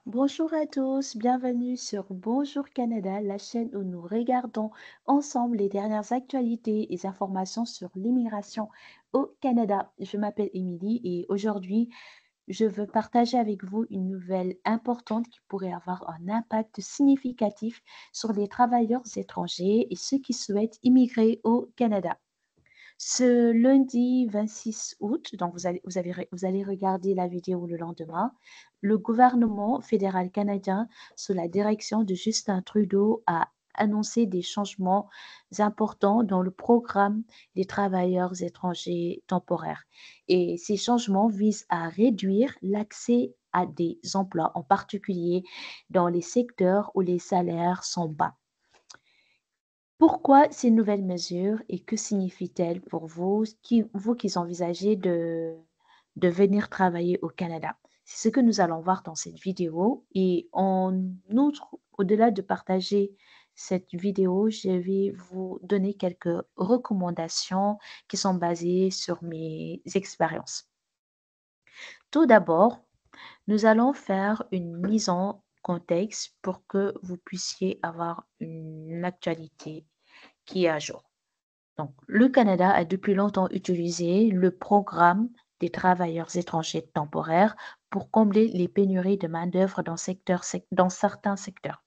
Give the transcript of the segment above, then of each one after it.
Bonjour à tous, bienvenue sur Bonjour Canada, la chaîne où nous regardons ensemble les dernières actualités et informations sur l'immigration au Canada. Je m'appelle Émilie et aujourd'hui, je veux partager avec vous une nouvelle importante qui pourrait avoir un impact significatif sur les travailleurs étrangers et ceux qui souhaitent immigrer au Canada. Ce lundi 26 août, donc vous allez regarder la vidéo le lendemain, le gouvernement fédéral canadien, sous la direction de Justin Trudeau, a annoncé des changements importants dans le programme des travailleurs étrangers temporaires. Et ces changements visent à réduire l'accès à des emplois, en particulier dans les secteurs où les salaires sont bas. Pourquoi ces nouvelles mesures et que signifient-elles pour vous qui envisagez de venir travailler au Canada? C'est ce que nous allons voir dans cette vidéo. Et en outre, au-delà de partager cette vidéo, je vais vous donner quelques recommandations qui sont basées sur mes expériences. Tout d'abord, nous allons faire une mise en contexte pour que vous puissiez avoir une actualité qui est à jour. Donc, le Canada a depuis longtemps utilisé le programme des travailleurs étrangers temporaires pour combler les pénuries de main-d'œuvre dans certains secteurs.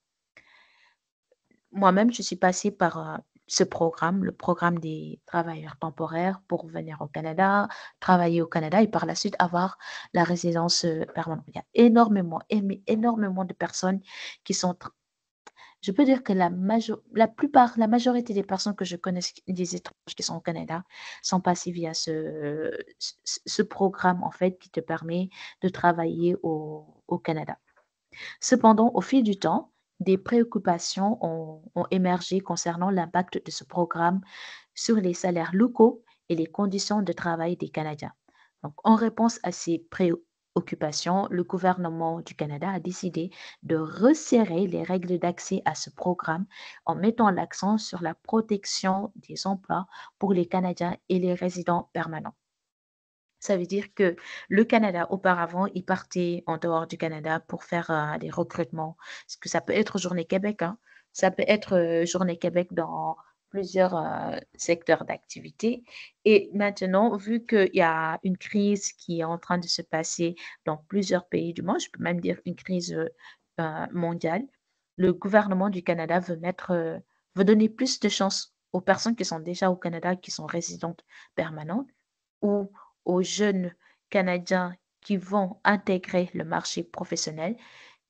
Moi-même, je suis passée par ce programme, le programme des travailleurs temporaires pour venir au Canada, travailler au Canada et par la suite avoir la résidence permanente. Il y a énormément de personnes qui sont je peux dire que la majorité des personnes que je connais, des étrangers qui sont au Canada, sont passés via ce programme, en fait, qui te permet de travailler au Canada. Cependant, au fil du temps, des préoccupations ont émergé concernant l'impact de ce programme sur les salaires locaux et les conditions de travail des Canadiens. Donc, en réponse à ces préoccupations, le gouvernement du Canada a décidé de resserrer les règles d'accès à ce programme en mettant l'accent sur la protection des emplois pour les Canadiens et les résidents permanents. Ça veut dire que le Canada, auparavant, il partait en dehors du Canada pour faire des recrutements. Parce que ça peut être Journée Québec, hein. Ça peut être Journée Québec dans plusieurs secteurs d'activité. Et maintenant, vu qu'il y a une crise qui est en train de se passer dans plusieurs pays du monde, je peux même dire une crise mondiale, le gouvernement du Canada veut donner plus de chance aux personnes qui sont déjà au Canada, qui sont résidentes permanentes, ou aux jeunes Canadiens qui vont intégrer le marché professionnel,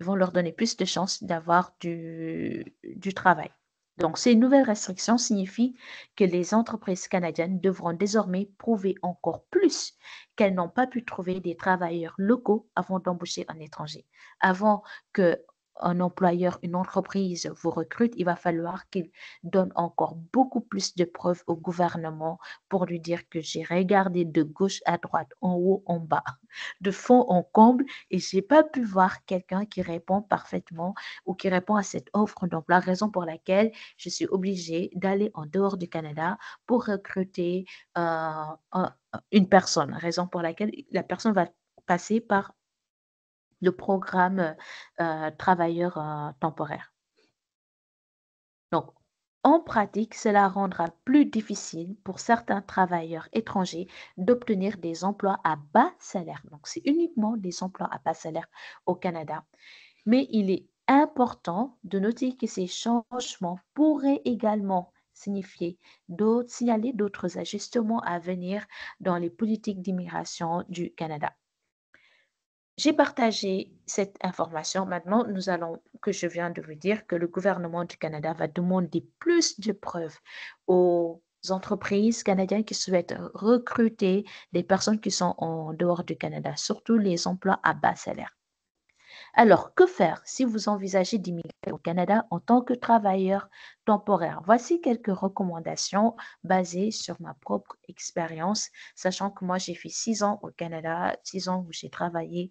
ils vont leur donner plus de chances d'avoir du travail. Donc, ces nouvelles restrictions signifient que les entreprises canadiennes devront désormais prouver encore plus qu'elles n'ont pas pu trouver des travailleurs locaux avant d'embaucher un étranger. Avant que un employeur, une entreprise vous recrute, il va falloir qu'il donne encore beaucoup plus de preuves au gouvernement pour lui dire que j'ai regardé de gauche à droite, en haut, en bas, de fond en comble et j'ai pas pu voir quelqu'un qui répond parfaitement ou qui répond à cette offre d'emploi, raison pour laquelle je suis obligée d'aller en dehors du Canada pour recruter un- une personne, raison pour laquelle la personne va passer par le programme travailleur temporaire. Donc, en pratique, cela rendra plus difficile pour certains travailleurs étrangers d'obtenir des emplois à bas salaire. Donc, c'est uniquement des emplois à bas salaire au Canada. Mais il est important de noter que ces changements pourraient également signaler d'autres ajustements à venir dans les politiques d'immigration du Canada. J'ai partagé cette information. Maintenant, que je viens de vous dire que le gouvernement du Canada va demander plus de preuves aux entreprises canadiennes qui souhaitent recruter des personnes qui sont en dehors du Canada, surtout les emplois à bas salaire. Alors, que faire si vous envisagez d'immigrer au Canada en tant que travailleur temporaire? Voici quelques recommandations basées sur ma propre expérience, sachant que moi, j'ai fait 6 ans au Canada, 6 ans où j'ai travaillé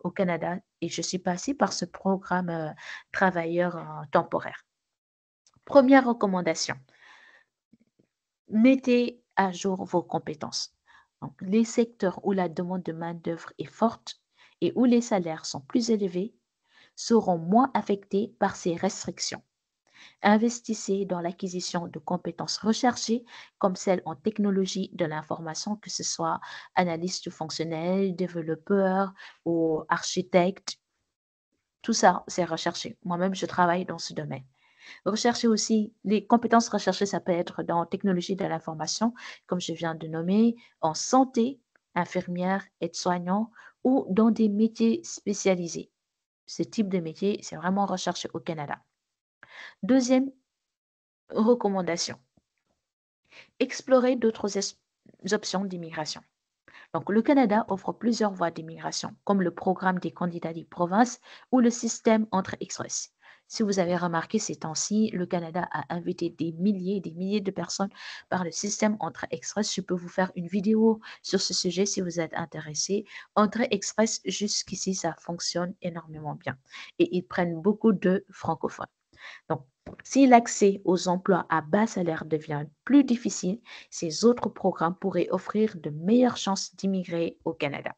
au Canada et je suis passée par ce programme travailleur temporaire. Première recommandation, mettez à jour vos compétences. Donc, les secteurs où la demande de main-d'œuvre est forte et où les salaires sont plus élevés, seront moins affectés par ces restrictions. Investissez dans l'acquisition de compétences recherchées comme celles en technologie de l'information, que ce soit analyste fonctionnel, développeur ou architecte. Tout ça, c'est recherché. Moi-même, je travaille dans ce domaine. Recherchez aussi les compétences recherchées, ça peut être dans technologie de l'information, comme je viens de nommer, en santé, infirmière, aide-soignant ou dans des métiers spécialisés. Ce type de métier, c'est vraiment recherché au Canada. Deuxième recommandation, explorer d'autres options d'immigration. Donc, le Canada offre plusieurs voies d'immigration, comme le programme des candidats des provinces ou le système Entrée-Express. Si vous avez remarqué ces temps-ci, le Canada a invité des milliers et des milliers de personnes par le système Entrée-Express. Je peux vous faire une vidéo sur ce sujet si vous êtes intéressé. Entrée-Express, jusqu'ici, ça fonctionne énormément bien et ils prennent beaucoup de francophones. Donc, si l'accès aux emplois à bas salaire devient plus difficile, ces autres programmes pourraient offrir de meilleures chances d'immigrer au Canada.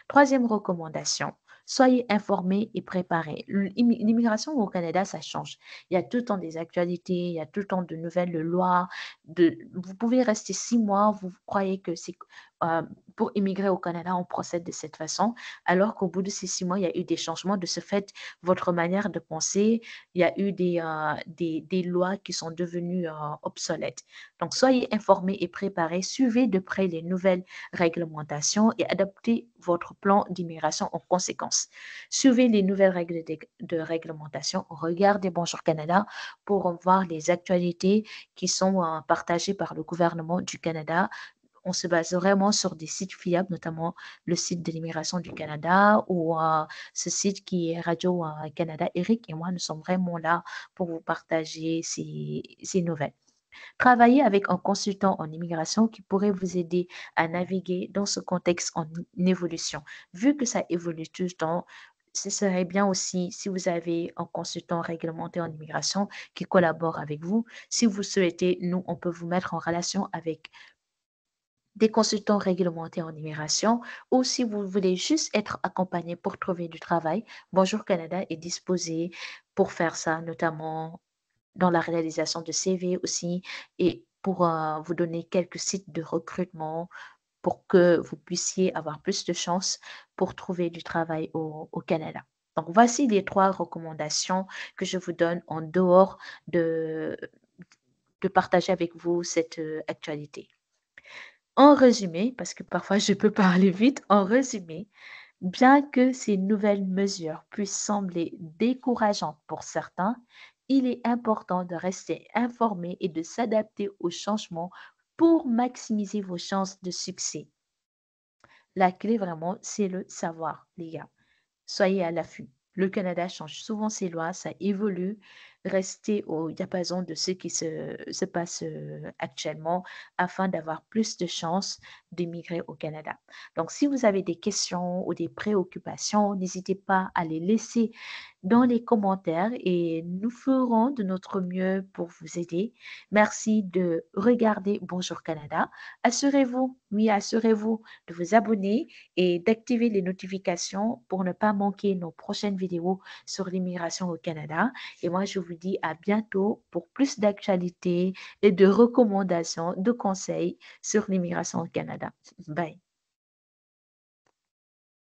Troisième recommandation, soyez informés et préparés. L'immigration au Canada, ça change. Il y a tout le temps des actualités, il y a tout le temps de nouvelles lois. Vous pouvez rester 6 mois, vous croyez que c'est euh, pour immigrer au Canada, on procède de cette façon, alors qu'au bout de ces 6 mois, il y a eu des changements. De ce fait, votre manière de penser, il y a eu des lois qui sont devenues obsolètes. Donc, soyez informés et préparés. Suivez de près les nouvelles réglementations et adaptez votre plan d'immigration en conséquence. Suivez les nouvelles règles de réglementation. Regardez Bonjour Canada pour voir les actualités qui sont partagées par le gouvernement du Canada. On se base vraiment sur des sites fiables, notamment le site de l'immigration du Canada ou ce site qui est Radio-Canada. Eric et moi, nous sommes vraiment là pour vous partager ces nouvelles. Travaillez avec un consultant en immigration qui pourrait vous aider à naviguer dans ce contexte en évolution. Vu que ça évolue tout le temps, ce serait bien aussi si vous avez un consultant réglementé en immigration qui collabore avec vous. Si vous souhaitez, nous, on peut vous mettre en relation avec des consultants réglementés en immigration ou si vous voulez juste être accompagné pour trouver du travail, Bonjour Canada est disposé pour faire ça, notamment dans la réalisation de CV aussi et pour vous donner quelques sites de recrutement pour que vous puissiez avoir plus de chances pour trouver du travail au Canada. Donc, voici les 3 recommandations que je vous donne en dehors de, de partager avec vous cette actualité. En résumé, parce que parfois je peux parler vite, en résumé, bien que ces nouvelles mesures puissent sembler décourageantes pour certains, il est important de rester informé et de s'adapter aux changements pour maximiser vos chances de succès. La clé vraiment, c'est le savoir, les gars. Soyez à l'affût. Le Canada change souvent ses lois, ça évolue. Restez au diapason de ce qui se passe actuellement afin d'avoir plus de chances d'immigrer au Canada. Donc, si vous avez des questions ou des préoccupations, n'hésitez pas à les laisser dans les commentaires et nous ferons de notre mieux pour vous aider. Merci de regarder Bonjour Canada. Assurez-vous, oui, assurez-vous de vous abonner et d'activer les notifications pour ne pas manquer nos prochaines vidéos sur l'immigration au Canada. Et moi, je vous dis à bientôt pour plus d'actualités et de recommandations, de conseils sur l'immigration au Canada. Bye.